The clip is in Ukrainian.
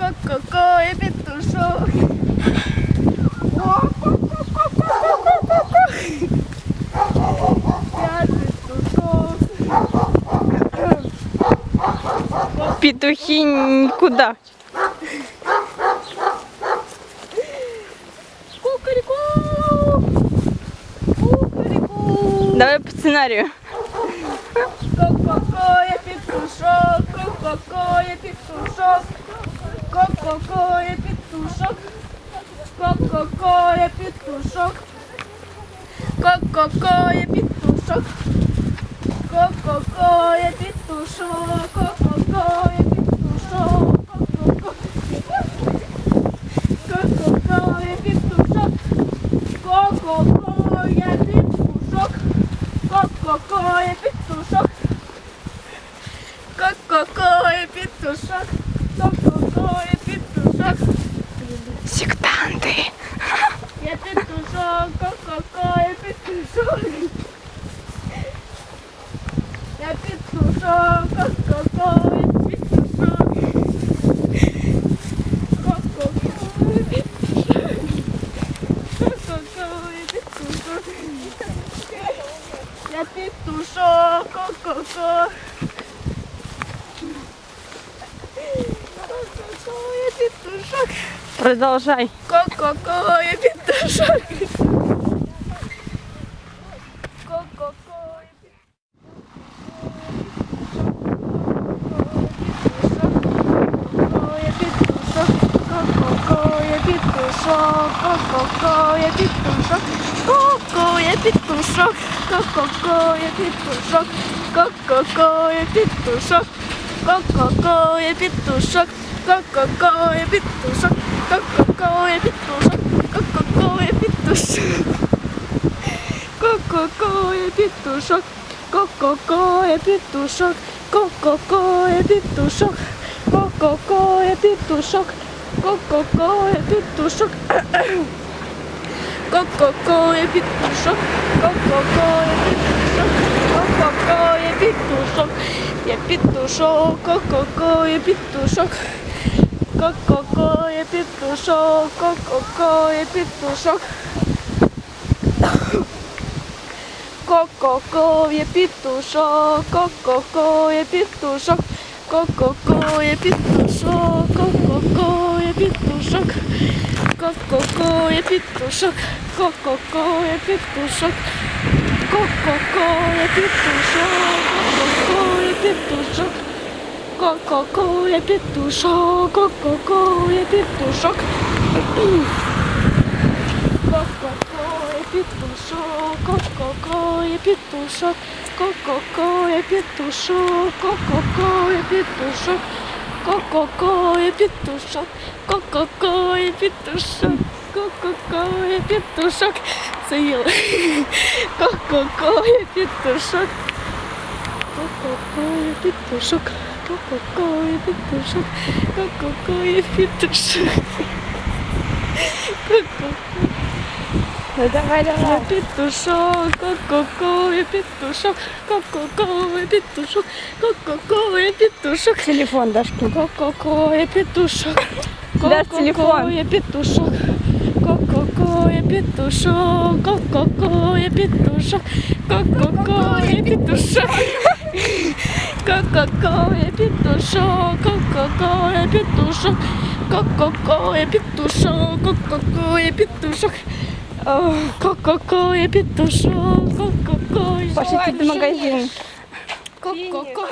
Ко-ко-ко і петушок. П'ять петушок. Петухи нікуди. Кукаріку. Кукаріку. Давай по сценарію. Ко-ко-ко є петушок. Ко-ко-ко є петушок. Ко-ко-ко є петушок. Ко-ко-ко є петушок. Ко-ко-ко є петушок. Ко-ко-ко є петушок. Ко-ко-ко є петушок. Ко-ко-ко є петушок. Ко-ко-ко є петушок. Ко-ко-ко є петушок. Ко-ко-ко є петушок. Ко-ко-ко є петушок. Сектанти. Я петушок, ко-ко-ко, я петушок. Я петушок, ко-ко-ко, я петушок. Ко-ко-ко, я петушок. Ко-ко-ко, я петушок. Я петушок, ко-ко-ко. Ко-ко-ко, я петушок. Продовжай. Ко-ко-ко, я петушок. Ко-ко-ко, я петушок. Ко-ко-ко, я петушок. Ко-ко-ко, я петушок. Ко-ко, я петушок. Ко-ко-ко, я петушок. Ко-ко-ко, я петушок. Ко-ко-ко, я петушок. Ко-ко-ко, я петушок. Ко-ко-ко, я петушок. Ко-ко-ко, я петушок. Ко-ко-ко, я петушок. Ко-ко-ко, я петушок. Ко-ко-ко, я петушок. Ко-ко-ко, я петушок. Ко-ко-ко, я петушок. Ко-ко-ко, я петушок. Ко-ко-ко, я петушок. Ко-ко-ко, я петушок. Я петушок. Ко-ко-ко, я петушок. Ко-ко-ко, я петушок. Ко-ко-ко, я петушок. Ко-ко-ко, я петушок. Ко-ко-ко, я петушок. Ко-ко-ко, я петушок. Ко-ко-ко, я петушок. Ко-ко-ко, я петушок. Ко-ко-ко, я петушок. Ко-ко-ко, я петушок. Ко-ко-ко, я петушок. Ко-ко-ко, я петушок. Ко-ко-ко, я петушок. Ко-ко-ко, я петушок. Ко-ко-ко, я петушок. Ко-ко-ко, я петушок. Ко-ко-ко, я петушок. Ко-ко-ко, я петушок. Ко-ко-ко, я петушок. Це їла. Ко-ко-ко, я петушок. Ко-ко-ко, я петушок. Ко-ко-ко, я петушок. Ко-ко-ко, я петушок. Ко-ко-ко. Ну давай, Я давай. петушок, ко-ко-ко, я петушок. Ко-ко-ко, я петушок. Ко-ко-ко, я петушок. Телефон Дашкин. Ко-ко-ко, я петушок. Даш Ко-ко-ко, телефон. я петушок. Ко-ко-ко, я петушок. Ко-ко-ко, я петушок. Ко-ко-ко, я петушок. Ко-ко-ко, я петушок. Ко-ко-ко, я петушок. Ко-ко-ко, я петушок. Ко-ко-ко, я петушок. Ко-ко-ко, я петушок. Ко-ко-ко, я Пошли в магазин. Ко-ко-ко.